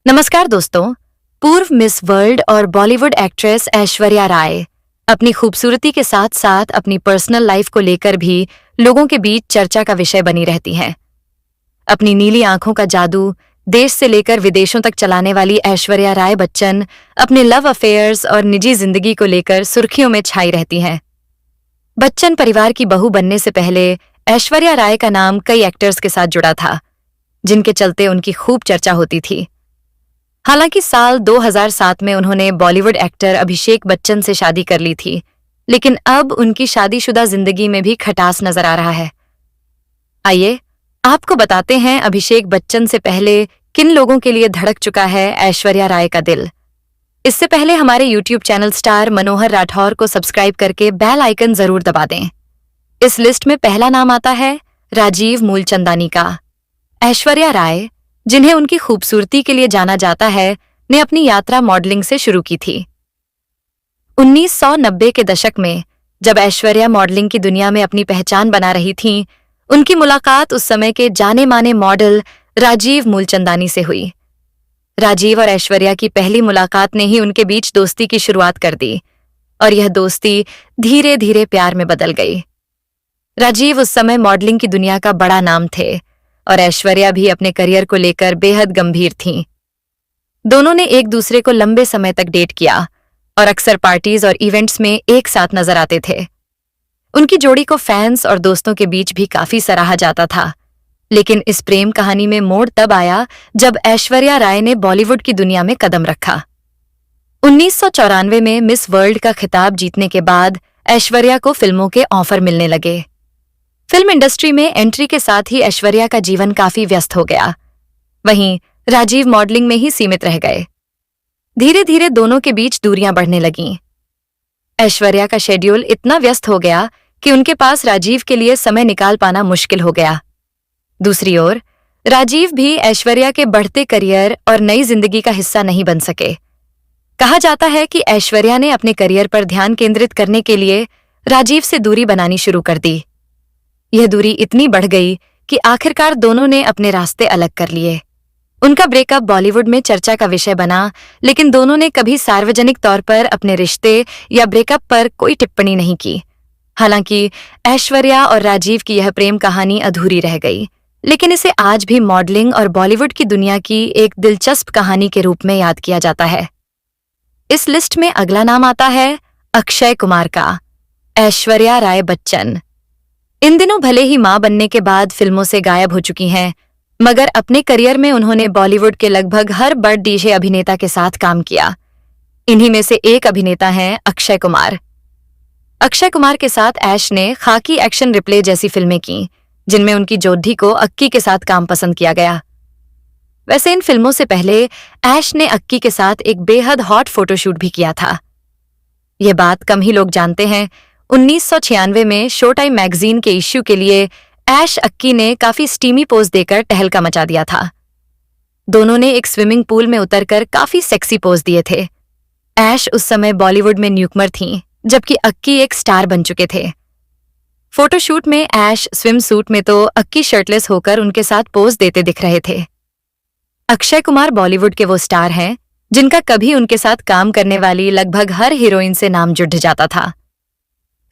नमस्कार दोस्तों। पूर्व मिस वर्ल्ड और बॉलीवुड एक्ट्रेस ऐश्वर्या राय अपनी खूबसूरती के साथ साथ अपनी पर्सनल लाइफ को लेकर भी लोगों के बीच चर्चा का विषय बनी रहती हैं। अपनी नीली आंखों का जादू देश से लेकर विदेशों तक चलाने वाली ऐश्वर्या राय बच्चन अपने लव अफेयर्स और निजी जिंदगी को लेकर सुर्खियों में छाई रहती हैं। बच्चन परिवार की बहू बनने से पहले ऐश्वर्या राय का नाम कई एक्टर्स के साथ जुड़ा था, जिनके चलते उनकी खूब चर्चा होती थी। हालांकि साल 2007 में उन्होंने बॉलीवुड एक्टर अभिषेक बच्चन से शादी कर ली थी, लेकिन अब उनकी शादीशुदा जिंदगी में भी खटास नजर आ रहा है। आइए आपको बताते हैं अभिषेक बच्चन से पहले किन लोगों के लिए धड़क चुका है ऐश्वर्या राय का दिल। इससे पहले हमारे यूट्यूब चैनल स्टार मनोहर राठौर को सब्सक्राइब करके बेल आइकन जरूर दबा दें। इस लिस्ट में पहला नाम आता है राजीव मूलचंदानी का। ऐश्वर्या राय, जिन्हें उनकी खूबसूरती के लिए जाना जाता है, ने अपनी यात्रा मॉडलिंग से शुरू की थी। 1990 के दशक में जब ऐश्वर्या मॉडलिंग की दुनिया में अपनी पहचान बना रही थीं, उनकी मुलाकात उस समय के जाने माने मॉडल राजीव मूलचंदानी से हुई। राजीव और ऐश्वर्या की पहली मुलाकात ने ही उनके बीच दोस्ती की शुरुआत कर दी और यह दोस्ती धीरे धीरे प्यार में बदल गई। राजीव उस समय मॉडलिंग की दुनिया का बड़ा नाम थे और ऐश्वर्या भी अपने करियर को लेकर बेहद गंभीर थीं। दोनों ने एक दूसरे को लंबे समय तक डेट किया और अक्सर पार्टीज और इवेंट्स में एक साथ नजर आते थे। उनकी जोड़ी को फैंस और दोस्तों के बीच भी काफी सराहा जाता था, लेकिन इस प्रेम कहानी में मोड़ तब आया जब ऐश्वर्या राय ने बॉलीवुड की दुनिया में कदम रखा। 1994 में मिस वर्ल्ड का खिताब जीतने के बाद ऐश्वर्या को फिल्मों के ऑफर मिलने लगे। फिल्म इंडस्ट्री में एंट्री के साथ ही ऐश्वर्या का जीवन काफी व्यस्त हो गया। वहीं राजीव मॉडलिंग में ही सीमित रह गए। धीरे धीरे दोनों के बीच दूरियां बढ़ने लगीं। ऐश्वर्या का शेड्यूल इतना व्यस्त हो गया कि उनके पास राजीव के लिए समय निकाल पाना मुश्किल हो गया। दूसरी ओर राजीव भी ऐश्वर्या के बढ़ते करियर और नई जिंदगी का हिस्सा नहीं बन सके। कहा जाता है कि ऐश्वर्या ने अपने करियर पर ध्यान केंद्रित करने के लिए राजीव से दूरी बनानी शुरू कर दी। यह दूरी इतनी बढ़ गई कि आखिरकार दोनों ने अपने रास्ते अलग कर लिए। उनका ब्रेकअप बॉलीवुड में चर्चा का विषय बना, लेकिन दोनों ने कभी सार्वजनिक तौर पर अपने रिश्ते या ब्रेकअप पर कोई टिप्पणी नहीं की। हालांकि ऐश्वर्या और राजीव की यह प्रेम कहानी अधूरी रह गई, लेकिन इसे आज भी मॉडलिंग और बॉलीवुड की दुनिया की एक दिलचस्प कहानी के रूप में याद किया जाता है। इस लिस्ट में अगला नाम आता है अक्षय कुमार का। ऐश्वर्या राय बच्चन इन दिनों भले ही मां बनने के बाद फिल्मों से गायब हो चुकी हैं, मगर अपने करियर में उन्होंने बॉलीवुड के लगभग हर बड़ डीजे अभिनेता के साथ काम किया। इन्हीं में से एक अभिनेता हैं अक्षय कुमार। अक्षय कुमार के साथ ऐश ने खाकी एक्शन रिप्ले जैसी फिल्में की, जिनमें उनकी जोधी को अक्की के साथ काम पसंद किया गया। वैसे इन फिल्मों से पहले ऐश ने अक्की के साथ एक बेहद हॉट फोटोशूट भी किया था। यह बात कम ही लोग जानते हैं। 1996 में शो टाइम मैगजीन के इश्यू के लिए ऐश अक्की ने काफी स्टीमी पोज देकर टहलका मचा दिया था। दोनों ने एक स्विमिंग पूल में उतरकर काफी सेक्सी पोज दिए थे। ऐश उस समय बॉलीवुड में न्यूकमर थीं, जबकि अक्की एक स्टार बन चुके थे। फोटोशूट में ऐश स्विम सूट में तो अक्की शर्टलेस होकर उनके साथ पोज देते दिख रहे थे। अक्षय कुमार बॉलीवुड के वो स्टार हैं जिनका कभी उनके साथ काम करने वाली लगभग हर हीरोइन से नाम जुड़ जाता था।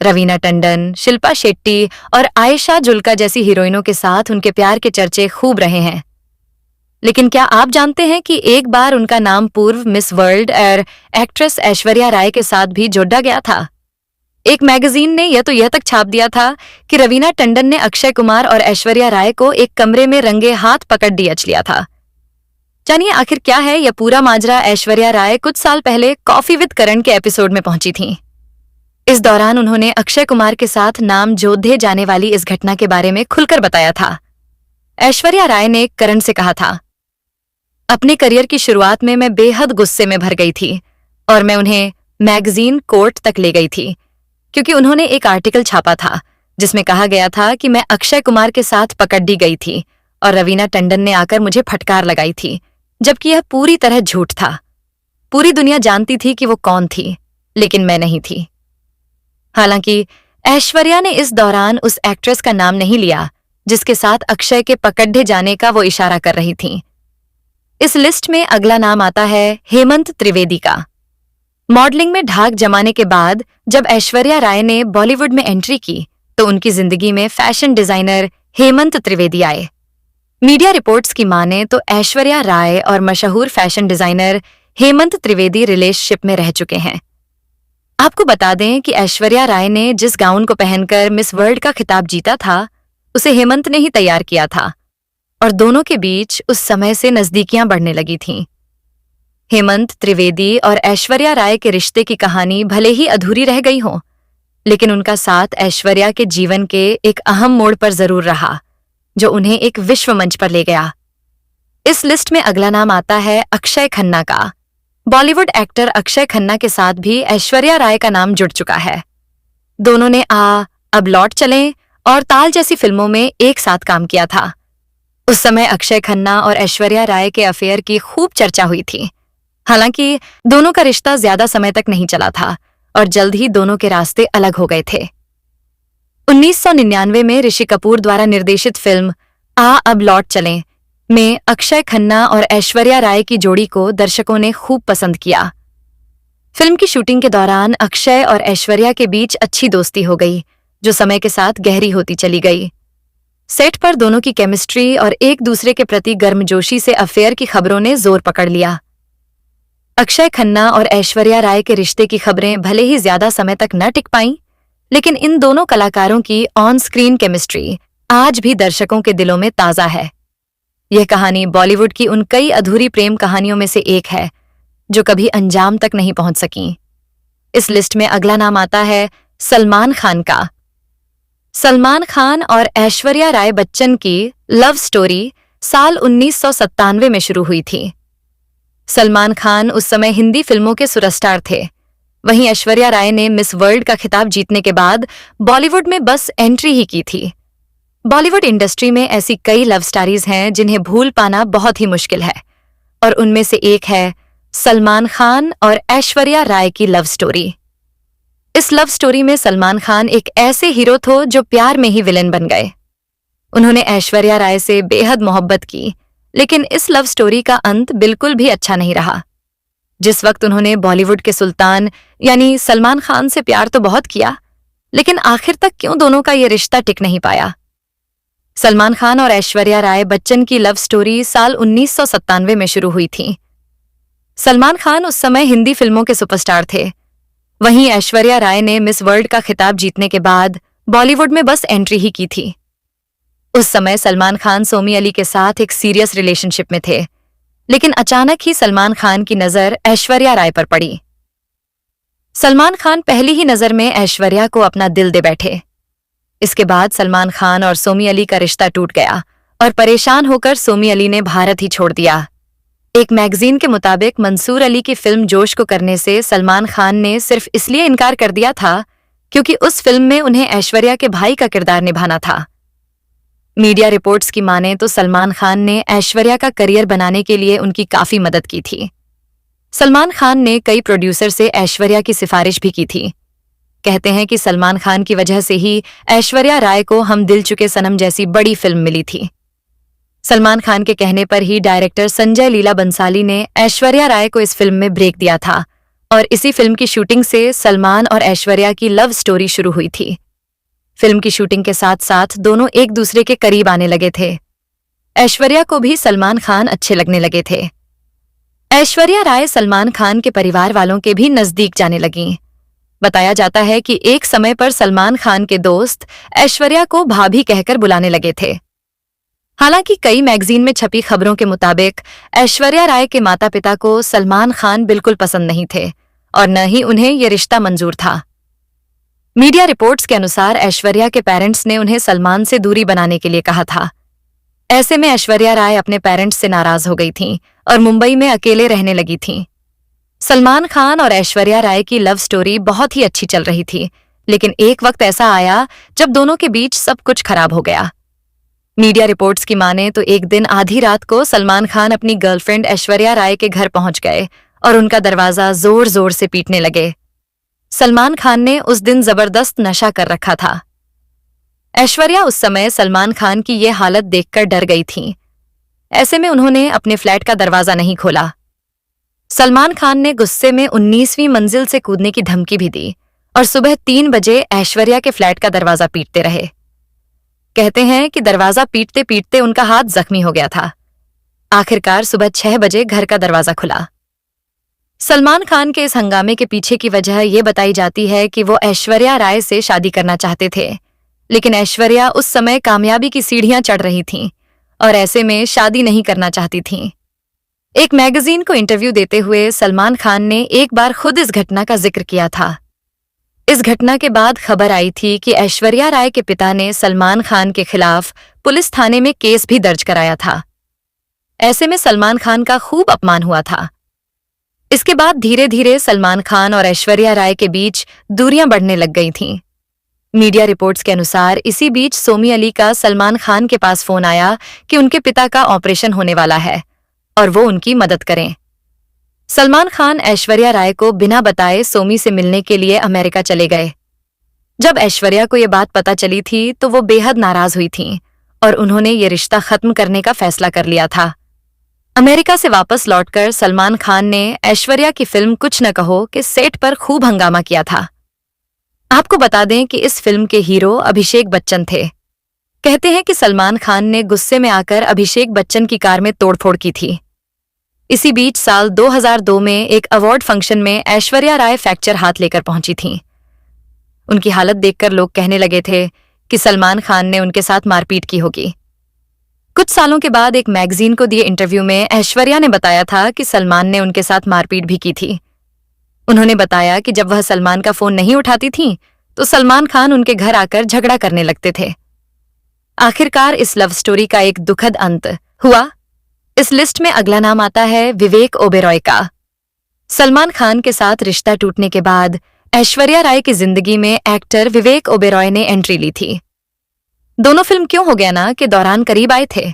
रवीना टंडन, शिल्पा शेट्टी और आयशा जुल्का जैसी हीरोइनों के साथ उनके प्यार के चर्चे खूब रहे हैं। लेकिन क्या आप जानते हैं कि एक बार उनका नाम पूर्व मिस वर्ल्ड और एक्ट्रेस ऐश्वर्या राय के साथ भी जोड़ा गया था। एक मैगजीन ने यह तक छाप दिया था कि रवीना टंडन ने अक्षय कुमार और ऐश्वर्या राय को एक कमरे में रंगे हाथ पकड़ डीएच लिया था। जानिए आखिर क्या है यह पूरा माजरा। ऐश्वर्या राय कुछ साल पहले कॉफी विद करण के एपिसोड में पहुंची थीं। इस दौरान उन्होंने अक्षय कुमार के साथ नाम जोधे जाने वाली इस घटना के बारे में खुलकर बताया था। ऐश्वर्या राय ने करण से कहा था, अपने करियर की शुरुआत में मैं बेहद गुस्से में भर गई थी और मैं उन्हें मैगजीन कोर्ट तक ले गई थी, क्योंकि उन्होंने एक आर्टिकल छापा था जिसमें कहा गया था कि मैं अक्षय कुमार के साथ पकड़ दी गई थी और रवीना टंडन ने आकर मुझे फटकार लगाई थी, जबकि यह पूरी तरह झूठ था। पूरी दुनिया जानती थी कि वो कौन थी, लेकिन मैं नहीं थी। हालांकि ऐश्वर्या ने इस दौरान उस एक्ट्रेस का नाम नहीं लिया जिसके साथ अक्षय के पकड़े जाने का वो इशारा कर रही थीं। इस लिस्ट में अगला नाम आता है हेमंत त्रिवेदी का। मॉडलिंग में ढाक जमाने के बाद जब ऐश्वर्या राय ने बॉलीवुड में एंट्री की तो उनकी जिंदगी में फैशन डिजाइनर हेमंत त्रिवेदी आए। मीडिया रिपोर्ट्स की माने तो ऐश्वर्या राय और मशहूर fashion designer Hemant Trivedi relationship में रह चुके हैं। आपको बता दें कि ऐश्वर्या राय ने जिस गाउन को पहनकर मिस वर्ल्ड का खिताब जीता था उसे हेमंत ने ही तैयार किया था और दोनों के बीच उस समय से नजदीकियां बढ़ने लगी थीं। हेमंत त्रिवेदी और ऐश्वर्या राय के रिश्ते की कहानी भले ही अधूरी रह गई हो, लेकिन उनका साथ ऐश्वर्या के जीवन के एक अहम मोड़ पर जरूर रहा जो उन्हें एक विश्व मंच पर ले गया। इस लिस्ट में अगला नाम आता है अक्षय खन्ना का। बॉलीवुड एक्टर अक्षय खन्ना के साथ भी ऐश्वर्या राय का नाम जुड़ चुका है। दोनों ने अब लौट चलें और ताल जैसी फिल्मों में एक साथ काम किया था। उस समय अक्षय खन्ना और ऐश्वर्या राय के अफेयर की खूब चर्चा हुई थी। हालांकि दोनों का रिश्ता ज्यादा समय तक नहीं चला था और जल्द ही दोनों के रास्ते अलग हो गए थे। 1999 में ऋषि कपूर द्वारा निर्देशित फिल्म अब लौट चलें में अक्षय खन्ना और ऐश्वर्या राय की जोड़ी को दर्शकों ने खूब पसंद किया। फिल्म की शूटिंग के दौरान अक्षय और ऐश्वर्या के बीच अच्छी दोस्ती हो गई जो समय के साथ गहरी होती चली गई। सेट पर दोनों की केमिस्ट्री और एक दूसरे के प्रति गर्मजोशी से अफेयर की खबरों ने जोर पकड़ लिया। अक्षय खन्ना और ऐश्वर्या राय के रिश्ते की खबरें भले ही ज्यादा समय तक न टिक पाईं, लेकिन इन दोनों कलाकारों की ऑन स्क्रीन केमिस्ट्री आज भी दर्शकों के दिलों में ताजा है। यह कहानी बॉलीवुड की उन कई अधूरी प्रेम कहानियों में से एक है जो कभी अंजाम तक नहीं पहुंच सकी। इस लिस्ट में अगला नाम आता है सलमान खान का। सलमान खान और ऐश्वर्या राय बच्चन की लव स्टोरी साल 1997 में शुरू हुई थी। सलमान खान उस समय हिंदी फिल्मों के सुपरस्टार थे। वहीं ऐश्वर्या राय ने मिस वर्ल्ड का खिताब जीतने के बाद बॉलीवुड में बस एंट्री ही की थी। बॉलीवुड इंडस्ट्री में ऐसी कई लव स्टोरीज हैं जिन्हें भूल पाना बहुत ही मुश्किल है और उनमें से एक है सलमान खान और ऐश्वर्या राय की लव स्टोरी। इस लव स्टोरी में सलमान खान एक ऐसे हीरो थे जो प्यार में ही विलेन बन गए। उन्होंने ऐश्वर्या राय से बेहद मोहब्बत की, लेकिन इस लव स्टोरी का अंत बिल्कुल भी अच्छा नहीं रहा। जिस वक्त उन्होंने बॉलीवुड के सुल्तान यानी सलमान खान से प्यार तो बहुत किया, लेकिन आखिर तक क्यों दोनों का ये रिश्ता टिक नहीं पाया। सलमान खान और ऐश्वर्या राय बच्चन की लव स्टोरी साल 1997 में शुरू हुई थी। सलमान खान उस समय हिंदी फिल्मों के सुपरस्टार थे। वहीं ऐश्वर्या राय ने मिस वर्ल्ड का खिताब जीतने के बाद बॉलीवुड में बस एंट्री ही की थी। उस समय सलमान खान सोमी अली के साथ एक सीरियस रिलेशनशिप में थे, लेकिन अचानक ही सलमान खान की नजर ऐश्वर्या राय पर पड़ी। सलमान खान पहली ही नजर में ऐश्वर्या को अपना दिल दे बैठे। इसके बाद सलमान खान और सोमी अली का रिश्ता टूट गया और परेशान होकर सोमी अली ने भारत ही छोड़ दिया। एक मैगजीन के मुताबिक मंसूर अली की फिल्म जोश को करने से सलमान खान ने सिर्फ इसलिए इनकार कर दिया था क्योंकि उस फिल्म में उन्हें ऐश्वर्या के भाई का किरदार निभाना था। मीडिया रिपोर्ट्स की माने तो सलमान खान ने ऐश्वर्या का करियर बनाने के लिए उनकी काफी मदद की थी। सलमान खान ने कई प्रोड्यूसर से ऐश्वर्या की सिफारिश भी की थी। कहते हैं कि सलमान खान की वजह से ही ऐश्वर्या राय को हम दिल चुके सनम जैसी बड़ी फिल्म मिली थी। सलमान खान के कहने पर ही डायरेक्टर संजय लीला बंसाली ने ऐश्वर्या राय को इस फिल्म में ब्रेक दिया था और इसी फिल्म की शूटिंग से सलमान और ऐश्वर्या की लव स्टोरी शुरू हुई थी। फिल्म की शूटिंग के साथ साथ दोनों एक दूसरे के करीब आने लगे थे। ऐश्वर्या को भी सलमान खान अच्छे लगने लगे थे। ऐश्वर्या राय सलमान खान के परिवार वालों के भी नजदीक जाने लगीं। बताया जाता है कि एक समय पर सलमान खान के दोस्त ऐश्वर्या को भाभी कहकर बुलाने लगे थे। हालांकि कई मैगजीन में छपी खबरों के मुताबिक ऐश्वर्या राय के माता पिता को सलमान खान बिल्कुल पसंद नहीं थे और न ही उन्हें यह रिश्ता मंजूर था। मीडिया रिपोर्ट्स के अनुसार ऐश्वर्या के पेरेंट्स ने उन्हें सलमान से दूरी बनाने के लिए कहा था। ऐसे में ऐश्वर्या राय अपने पेरेंट्स से नाराज हो गई थीं और मुंबई में अकेले रहने लगी थीं। सलमान खान और ऐश्वर्या राय की लव स्टोरी बहुत ही अच्छी चल रही थी, लेकिन एक वक्त ऐसा आया जब दोनों के बीच सब कुछ खराब हो गया। मीडिया रिपोर्ट्स की माने तो एक दिन आधी रात को सलमान खान अपनी गर्लफ्रेंड ऐश्वर्या राय के घर पहुंच गए और उनका दरवाजा जोर जोर से पीटने लगे। सलमान खान ने उस दिन जबरदस्त नशा कर रखा था। ऐश्वर्या उस समय सलमान खान की ये हालत देखकर डर गई थी। ऐसे में उन्होंने अपने फ्लैट का दरवाजा नहीं खोला। सलमान खान ने गुस्से में 19वीं मंजिल से कूदने की धमकी भी दी और सुबह 3 बजे ऐश्वर्या के फ्लैट का दरवाजा पीटते रहे। कहते हैं कि दरवाजा पीटते पीटते उनका हाथ जख्मी हो गया था। आखिरकार सुबह 6 बजे घर का दरवाजा खुला। सलमान खान के इस हंगामे के पीछे की वजह यह बताई जाती है कि वो ऐश्वर्या राय से शादी करना चाहते थे, लेकिन ऐश्वर्या उस समय कामयाबी की सीढ़ियां चढ़ रही थीं और ऐसे में शादी नहीं करना चाहती थीं। एक मैगजीन को इंटरव्यू देते हुए सलमान खान ने एक बार खुद इस घटना का जिक्र किया था। इस घटना के बाद खबर आई थी कि ऐश्वर्या राय के पिता ने सलमान खान के खिलाफ पुलिस थाने में केस भी दर्ज कराया था। ऐसे में सलमान खान का खूब अपमान हुआ था। इसके बाद धीरे धीरे सलमान खान और ऐश्वर्या राय के बीच दूरियां बढ़ने लग गई थीं। मीडिया रिपोर्ट्स के अनुसार इसी बीच सोमी अली का सलमान खान के पास फोन आया कि उनके पिता का ऑपरेशन होने वाला है और वो उनकी मदद करें। सलमान खान ऐश्वर्या राय को बिना बताए सोमी से मिलने के लिए अमेरिका चले गए। जब ऐश्वर्या को यह बात पता चली थी तो वो बेहद नाराज हुई थीं और उन्होंने ये रिश्ता खत्म करने का फैसला कर लिया था। अमेरिका से वापस लौटकर सलमान खान ने ऐश्वर्या की फिल्म कुछ न कहो के सेट पर खूब हंगामा किया था। आपको बता दें कि इस फिल्म के हीरो अभिषेक बच्चन थे। कहते हैं कि सलमान खान ने गुस्से में आकर अभिषेक बच्चन की कार में तोड़फोड़ की थी। इसी बीच साल 2002 में एक अवार्ड फंक्शन में ऐश्वर्या राय फ्रैक्चर हाथ लेकर पहुंची थीं। उनकी हालत देखकर लोग कहने लगे थे कि सलमान खान ने उनके साथ मारपीट की होगी। कुछ सालों के बाद एक मैगजीन को दिए इंटरव्यू में ऐश्वर्या ने बताया था कि सलमान ने उनके साथ मारपीट भी की थी। उन्होंने बताया कि जब वह सलमान का फोन नहीं उठाती थीं, तो सलमान खान उनके घर आकर झगड़ा करने लगते थे। आखिरकार इस लव स्टोरी का एक दुखद अंत हुआ। इस लिस्ट में अगला नाम आता है विवेक ओबेरॉय का। सलमान खान के साथ रिश्ता टूटने के बाद ऐश्वर्या राय की जिंदगी में एक्टर विवेक ओबेरॉय ने एंट्री ली थी। दोनों फिल्म क्यों हो गया ना के दौरान करीब आए थे।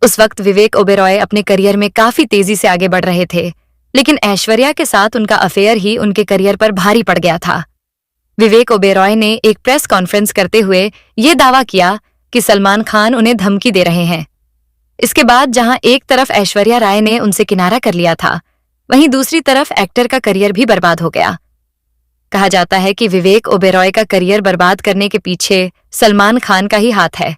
उस वक्त विवेक ओबेरॉय अपने करियर में काफी तेजी से आगे बढ़ रहे थे, लेकिन ऐश्वर्या के साथ उनका अफेयर ही उनके करियर पर भारी पड़ गया था। विवेक ओबेरॉय ने एक प्रेस कॉन्फ्रेंस करते हुए ये दावा किया कि सलमान खान उन्हें धमकी दे रहे हैं। इसके बाद जहां एक तरफ ऐश्वर्या राय ने उनसे किनारा कर लिया था, वहीं दूसरी तरफ एक्टर का करियर भी बर्बाद हो गया। कहा जाता है कि विवेक ओबेरॉय का करियर बर्बाद करने के पीछे सलमान खान का ही हाथ है।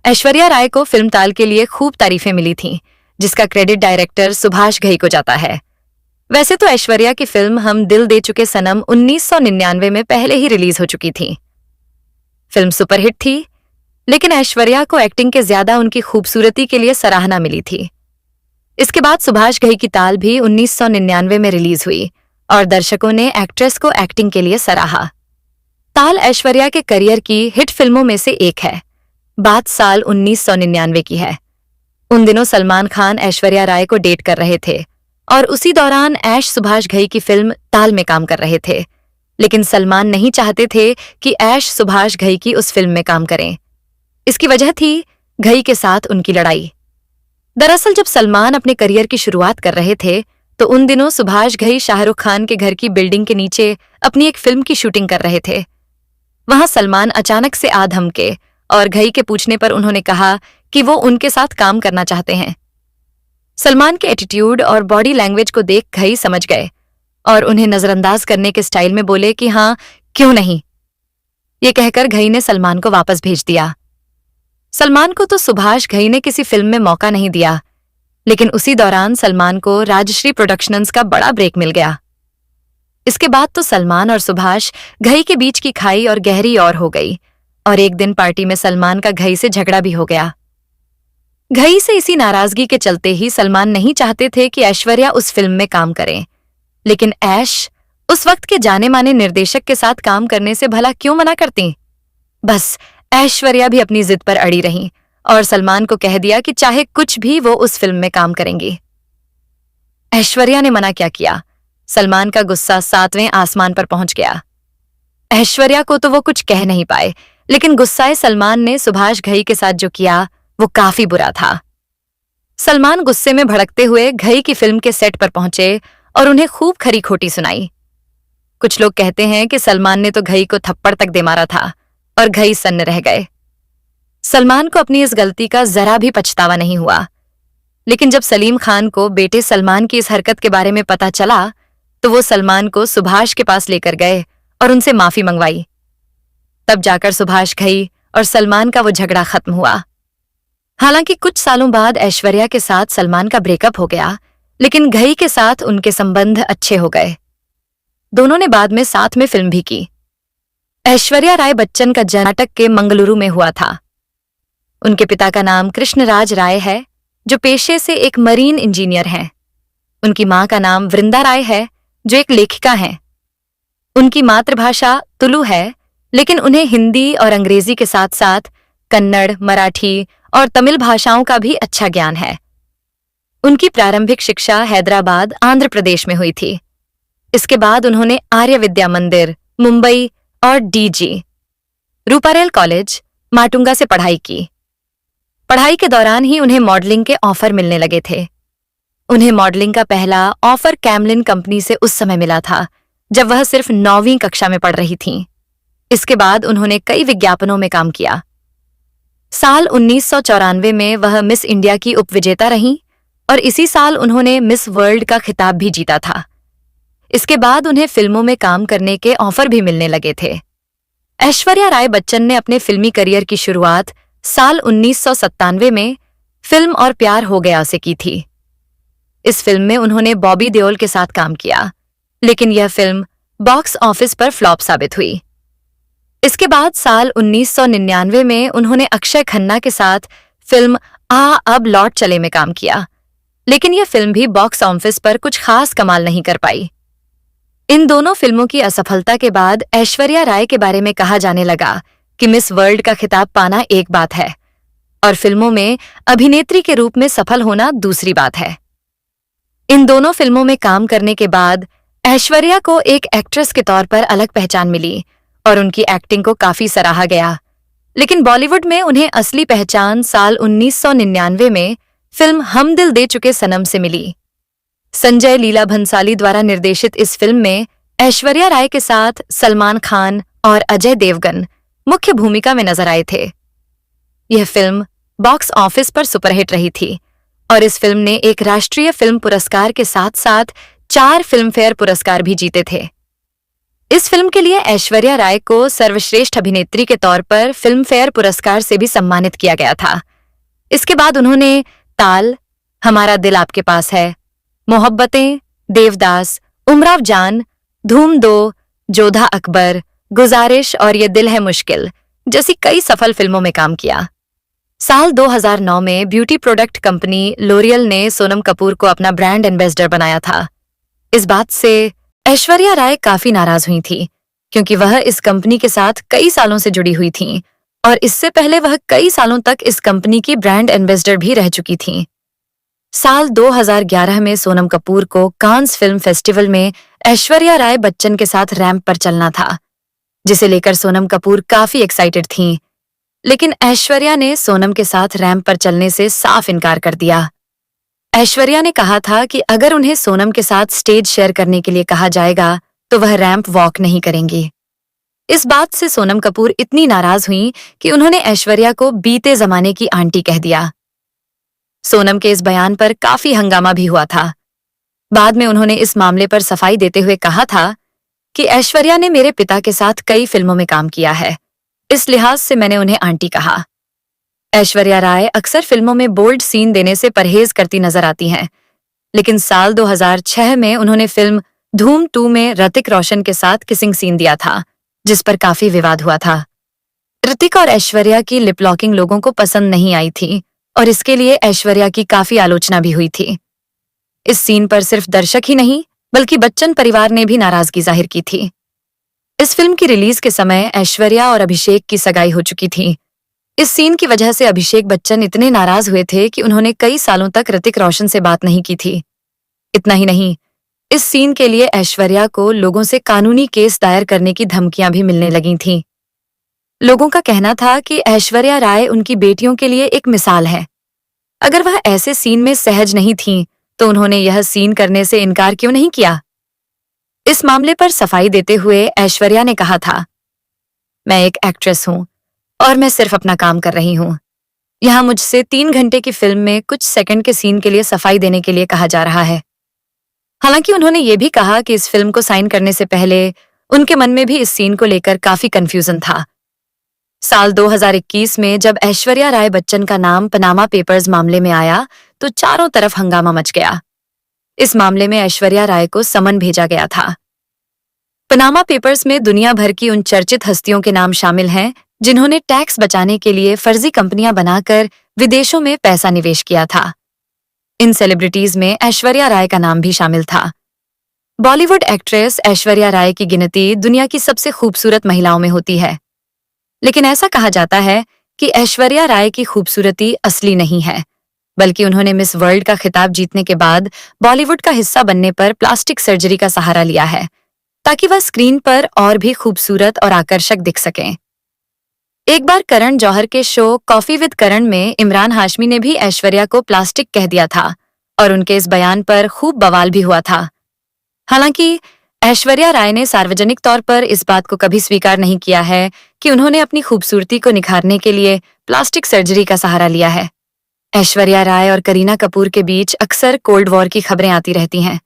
ऐश्वर्या राय को फिल्म ताल के लिए खूब तारीफें मिली थीं, जिसका क्रेडिट डायरेक्टर सुभाष घई को जाता है। वैसे तो ऐश्वर्या की फिल्म हम दिल दे चुके सनम 1999 में पहले ही रिलीज हो चुकी थी। फिल्म सुपरहिट थी, लेकिन ऐश्वर्या को एक्टिंग के ज्यादा उनकी खूबसूरती के लिए सराहना मिली थी। इसके बाद सुभाष घई की ताल भी 1999 में रिलीज हुई और दर्शकों ने एक्ट्रेस को एक्टिंग के लिए सराहा। ताल ऐश्वर्या के करियर की हिट फिल्मों में से एक है। बात साल 1999 की है। उन दिनों सलमान खान ऐश्वर्या राय को डेट कर रहे थे और उसी दौरान ऐश सुभाष घई की फिल्म ताल में काम कर रहे थे, लेकिन सलमान नहीं चाहते थे कि ऐश सुभाष घई की उस फिल्म में काम करें। इसकी वजह थी घई के साथ उनकी लड़ाई। दरअसल जब सलमान अपने करियर की शुरुआत कर रहे थे तो उन दिनों सुभाष घई शाहरुख खान के घर की बिल्डिंग के नीचे अपनी एक फिल्म की शूटिंग कर रहे थे। वहां सलमान अचानक से आ धमके और घई के पूछने पर उन्होंने कहा कि वो उनके साथ काम करना चाहते हैं। सलमान के एटीट्यूड और बॉडी लैंग्वेज को देख घई समझ गए और उन्हें नजरअंदाज करने के स्टाइल में बोले कि हाँ, क्यों नहीं। ये कहकर घई ने सलमान को वापस भेज दिया। सलमान को तो सुभाष घई ने किसी फिल्म में मौका नहीं दिया, लेकिन उसी दौरान सलमान को राजश्री प्रोडक्शंस का बड़ा ब्रेक मिल गया। इसके बाद तो सलमान और सुभाष घई के बीच की खाई और गहरी और हो गई और एक दिन पार्टी में सलमान का घई से झगड़ा भी हो गया। घई से इसी नाराजगी के चलते ही सलमान नहीं चाहते थे कि ऐश्वर्या उस फिल्म में काम करें, लेकिन ऐश उस वक्त के जाने माने निर्देशक के साथ काम करने से भला क्यों मना करती। बस ऐश्वर्या भी अपनी जिद पर अड़ी रहीं और सलमान को कह दिया कि चाहे कुछ भी वो उस फिल्म में काम करेंगी। ऐश्वर्या ने मना क्या किया, सलमान का गुस्सा 7वें आसमान पर पहुंच गया। ऐश्वर्या को तो वो कुछ कह नहीं पाए, लेकिन गुस्साए सलमान ने सुभाष घई के साथ जो किया वो काफी बुरा था। सलमान गुस्से में भड़कते हुए घई की फिल्म के सेट पर पहुंचे और उन्हें खूब खरी खोटी सुनाई। कुछ लोग कहते हैं कि सलमान ने तो घई को थप्पड़ तक दे मारा था और घई सन्न रह गए। सलमान को अपनी इस गलती का जरा भी पछतावा नहीं हुआ। लेकिन जब सलीम खान को बेटे सलमान की इस हरकत के बारे में पता चला तो वो सलमान को सुभाष के पास लेकर गए और उनसे माफी मंगवाई। तब जाकर सुभाष घई और सलमान का वो झगड़ा खत्म हुआ। हालांकि कुछ सालों बाद ऐश्वर्या के साथ सलमान का ब्रेकअप हो गया, लेकिन घई के साथ उनके संबंध अच्छे हो गए। दोनों ने बाद में साथ में फिल्म भी की। ऐश्वर्या राय बच्चन का जन्म कर्नाटक के मंगलुरु में हुआ था। उनके पिता का नाम कृष्णराज राय है, जो पेशे से एक मरीन इंजीनियर हैं। उनकी मां का नाम वृंदा राय है, जो एक लेखिका हैं। उनकी मातृभाषा तुलु है, लेकिन उन्हें हिंदी और अंग्रेजी के साथ साथ कन्नड़, मराठी और तमिल भाषाओं का भी अच्छा ज्ञान है। उनकी प्रारंभिक शिक्षा हैदराबाद, आंध्र प्रदेश में हुई थी। इसके बाद उन्होंने आर्य विद्या मंदिर, मुंबई और DG रूपारेल कॉलेज, माटुंगा से पढ़ाई की। पढ़ाई के दौरान ही उन्हें मॉडलिंग के ऑफर मिलने लगे थे। उन्हें मॉडलिंग का पहला ऑफर कैमलिन कंपनी से उस समय मिला था, जब वह सिर्फ 9वीं कक्षा में पढ़ रही थीं। इसके बाद उन्होंने कई विज्ञापनों में काम किया। साल 1994 में वह मिस इंडिया की उपविजेता रहीं और इसी साल उन्होंने मिस वर्ल्ड का खिताब भी जीता था। इसके बाद उन्हें फिल्मों में काम करने के ऑफर भी मिलने लगे थे। ऐश्वर्या राय बच्चन ने अपने फिल्मी करियर की शुरुआत साल 1997 में फिल्म और प्यार हो गया से की थी। इस फिल्म में उन्होंने बॉबी देओल के साथ काम किया, लेकिन यह फिल्म बॉक्स ऑफिस पर फ्लॉप साबित हुई। इसके बाद साल 1999 में उन्होंने अक्षय खन्ना के साथ फिल्म आ अब लौट चले में काम किया, लेकिन यह फिल्म भी बॉक्स ऑफिस पर कुछ खास कमाल नहीं कर पाई। इन दोनों फिल्मों की असफलता के बाद ऐश्वर्या राय के बारे में कहा जाने लगा कि मिस वर्ल्ड का खिताब पाना एक बात है और फिल्मों में अभिनेत्री के रूप में सफल होना दूसरी बात है। इन दोनों फिल्मों में काम करने के बाद ऐश्वर्या को एक एक्ट्रेस के तौर पर अलग पहचान मिली और उनकी एक्टिंग को काफी सराहा गया। लेकिन बॉलीवुड में उन्हें असली पहचान साल 1999 में फिल्म हम दिल दे चुके सनम से मिली। संजय लीला भंसाली द्वारा निर्देशित इस फिल्म में ऐश्वर्या राय के साथ सलमान खान और अजय देवगन मुख्य भूमिका में नजर आए थे। यह फिल्म बॉक्स ऑफिस पर सुपरहिट रही थी और इस फिल्म ने एक राष्ट्रीय फिल्म पुरस्कार के साथ साथ 4 फिल्मफेयर पुरस्कार भी जीते थे। इस फिल्म के लिए ऐश्वर्या राय को सर्वश्रेष्ठ अभिनेत्री के तौर पर फिल्मफेयर पुरस्कार से भी सम्मानित किया गया था। इसके बाद उन्होंने ताल, हमारा दिल आपके पास है, मोहब्बतें, देवदास, उमराव जान, धूम 2, जोधा अकबर, गुजारिश और ये दिल है मुश्किल जैसी कई सफल फिल्मों में काम किया। साल 2009 में ब्यूटी प्रोडक्ट कंपनी लोरियल ने सोनम कपूर को अपना ब्रांड एम्बेसडर बनाया था। इस बात से ऐश्वर्या राय काफी नाराज हुई थी, क्योंकि वह इस कंपनी के साथ कई सालों से जुड़ी हुई थीं और इससे पहले वह कई सालों तक इस कंपनी की ब्रांड एम्बेसडर भी रह चुकी थीं। साल 2011 में सोनम कपूर को कांस फिल्म फेस्टिवल में ऐश्वर्या राय बच्चन के साथ रैंप पर चलना था, जिसे लेकर सोनम कपूर काफी एक्साइटेड थीं। लेकिन ऐश्वर्या ने सोनम के साथ रैंप पर चलने से साफ इनकार कर दिया। ऐश्वर्या ने कहा था कि अगर उन्हें सोनम के साथ स्टेज शेयर करने के लिए कहा जाएगा तो वह रैंप वॉक नहीं करेंगी। इस बात से सोनम कपूर इतनी नाराज हुई कि उन्होंने ऐश्वर्या को बीते जमाने की आंटी कह दिया। सोनम के इस बयान पर काफी हंगामा भी हुआ था। बाद में उन्होंने इस मामले पर सफाई देते हुए कहा था कि ऐश्वर्या ने मेरे पिता के साथ कई फिल्मों में काम किया है, इस लिहाज से मैंने उन्हें आंटी कहा। ऐश्वर्या राय अक्सर फिल्मों में बोल्ड सीन देने से परहेज करती नजर आती हैं, लेकिन साल 2006 में उन्होंने फिल्म धूम 2 में ऋतिक रोशन के साथ किसिंग सीन दिया था, जिस पर काफी विवाद हुआ था। ऋतिक और ऐश्वर्या की लिप लॉकिंग लोगों को पसंद नहीं आई थी और इसके लिए ऐश्वर्या की काफी आलोचना भी हुई थी। इस सीन पर सिर्फ दर्शक ही नहीं बल्कि बच्चन परिवार ने भी नाराजगी जाहिर की थी। इस फिल्म की रिलीज के समय ऐश्वर्या और अभिषेक की सगाई हो चुकी थी। इस सीन की वजह से अभिषेक बच्चन इतने नाराज हुए थे कि उन्होंने कई सालों तक ऋतिक रोशन से बात नहीं की थी। इतना ही नहीं, इस सीन के लिए ऐश्वर्या को लोगों से कानूनी केस दायर करने की धमकियां भी मिलने लगी थीं। लोगों का कहना था कि ऐश्वर्या राय उनकी बेटियों के लिए एक मिसाल है। अगर वह ऐसे सीन में सहज नहीं थीं, तो उन्होंने यह सीन करने से इनकार क्यों नहीं किया? इस मामले पर सफाई देते हुए ऐश्वर्या ने कहा था, मैं एक एक्ट्रेस हूं और मैं सिर्फ अपना काम कर रही हूं। यहाँ मुझसे 3 घंटे की फिल्म में कुछ सेकंड के सीन के लिए सफाई देने के लिए कहा जा रहा है। हालांकि उन्होंने ये भी कहा कि इस फिल्म को साइन करने से पहले उनके मन में भी इस सीन को लेकर काफी कंफ्यूजन था। साल 2021 में जब ऐश्वर्या राय बच्चन का नाम पनामा पेपर्स मामले में आया तो चारों तरफ हंगामा मच गया। इस मामले में ऐश्वर्या राय को समन भेजा गया था। पनामा पेपर्स में दुनिया भर की उन चर्चित हस्तियों के नाम शामिल हैं जिन्होंने टैक्स बचाने के लिए फर्जी कंपनियां बनाकर विदेशों में पैसा निवेश किया था। इन सेलिब्रिटीज में ऐश्वर्या राय का नाम भी शामिल था। बॉलीवुड एक्ट्रेस ऐश्वर्या राय की गिनती दुनिया की सबसे खूबसूरत महिलाओं में होती है, लेकिन ऐसा कहा जाता है कि ऐश्वर्या राय की खूबसूरती असली नहीं है, बल्कि उन्होंने मिस वर्ल्ड का खिताब जीतने के बाद बॉलीवुड का हिस्सा बनने पर प्लास्टिक सर्जरी का सहारा लिया है ताकि वह स्क्रीन पर और भी खूबसूरत और आकर्षक दिख सकें। एक बार करण जौहर के शो कॉफी विद करण में इमरान हाशमी ने भी ऐश्वर्या को प्लास्टिक कह दिया था और उनके इस बयान पर खूब बवाल भी हुआ था। हालांकि ऐश्वर्या राय ने सार्वजनिक तौर पर इस बात को कभी स्वीकार नहीं किया है कि उन्होंने अपनी खूबसूरती को निखारने के लिए प्लास्टिक सर्जरी का सहारा लिया है। ऐश्वर्या राय और करीना कपूर के बीच अक्सर कोल्ड वॉर की खबरें आती रहती हैं।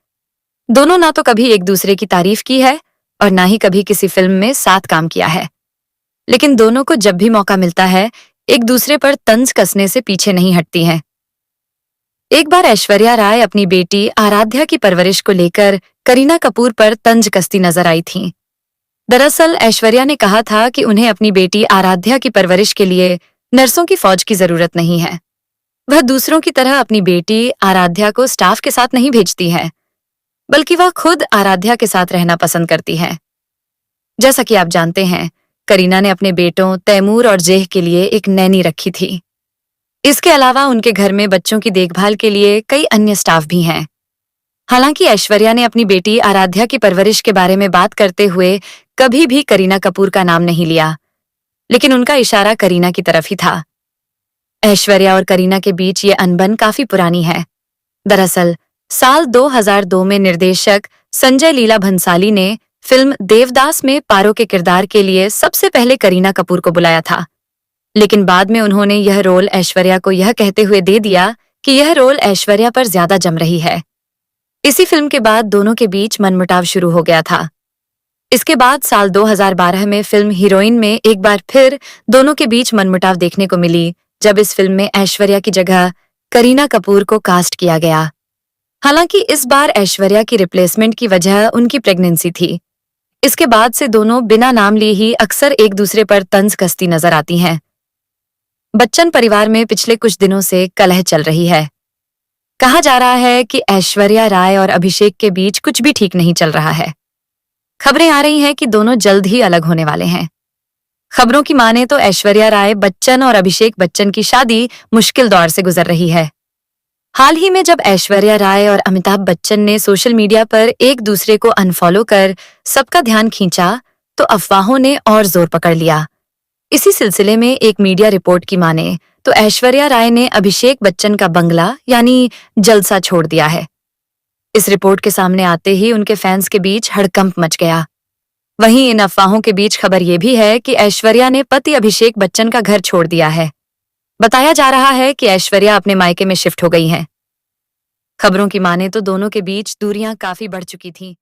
दोनों ना तो कभी एक दूसरे की तारीफ की है और ना ही कभी किसी फिल्म में साथ काम किया है, लेकिन दोनों को जब भी मौका मिलता है एक दूसरे पर तंज कसने से पीछे नहीं हटती हैं। एक बार ऐश्वर्या राय अपनी बेटी आराध्या की परवरिश को लेकर करीना कपूर पर तंज कसती नजर आई थीं। दरअसल ऐश्वर्या ने कहा था कि उन्हें अपनी बेटी आराध्या की परवरिश के लिए नर्सों की फौज की जरूरत नहीं है। वह दूसरों की तरह अपनी बेटी आराध्या को स्टाफ के साथ नहीं भेजती है, बल्कि वह खुद आराध्या के साथ रहना पसंद करती है। जैसा कि आप जानते हैं, करीना ने अपने बेटों तैमूर और जेह के लिए एक नैनी रखी थी। इसके अलावा उनके घर में बच्चों की देखभाल के लिए कई अन्य स्टाफ भी हैं। हालांकि ऐश्वर्या ने अपनी बेटी आराध्या की परवरिश के बारे में बात करते हुए कभी भी करीना कपूर का नाम नहीं लिया, लेकिन उनका इशारा करीना की तरफ ही था। ऐश्वर्या और करीना के बीच ये अनबन काफी पुरानी है। दरअसल साल 2002 में निर्देशक संजय लीला भंसाली ने फिल्म देवदास में पारो के किरदार के लिए सबसे पहले करीना कपूर को बुलाया था, लेकिन बाद में उन्होंने यह रोल ऐश्वर्या को यह कहते हुए दे दिया कि यह रोल ऐश्वर्या पर ज्यादा जम रही है। इसी फिल्म के बाद दोनों के बीच मनमुटाव शुरू हो गया था। इसके बाद साल 2012 में फिल्म हीरोइन में एक बार फिर दोनों के बीच मनमुटाव देखने को मिली, जब इस फिल्म में ऐश्वर्या की जगह करीना कपूर को कास्ट किया गया। हालांकि इस बार ऐश्वर्या की रिप्लेसमेंट की वजह उनकी प्रेगनेंसी थी। इसके बाद से दोनों बिना नाम लिए ही अक्सर एक दूसरे पर तंज कसती नजर आती हैं। बच्चन परिवार में पिछले कुछ दिनों से कलह चल रही है। कहा जा रहा है कि ऐश्वर्या राय और अभिषेक के बीच कुछ भी ठीक नहीं चल रहा है। खबरें आ रही हैं कि दोनों जल्द ही अलग होने वाले हैं। खबरों की माने तो ऐश्वर्या राय बच्चन और अभिषेक बच्चन की शादी मुश्किल दौर से गुजर रही है। हाल ही में जब ऐश्वर्या राय और अमिताभ बच्चन ने सोशल मीडिया पर एक दूसरे को अनफॉलो कर सबका ध्यान खींचा, तो अफवाहों ने और जोर पकड़ लिया। इसी सिलसिले में एक मीडिया रिपोर्ट की माने तो ऐश्वर्या राय ने अभिषेक बच्चन का बंगला यानी जलसा छोड़ दिया है। इस रिपोर्ट के सामने आते ही उनके फैंस के बीच हड़कंप मच गया। वहीं इन अफवाहों के बीच खबर यह भी है कि ऐश्वर्या ने पति अभिषेक बच्चन का घर छोड़ दिया है। बताया जा रहा है कि ऐश्वर्या अपने मायके में शिफ्ट हो गई हैं। खबरों की माने तो दोनों के बीच दूरियां काफी बढ़ चुकी थीं।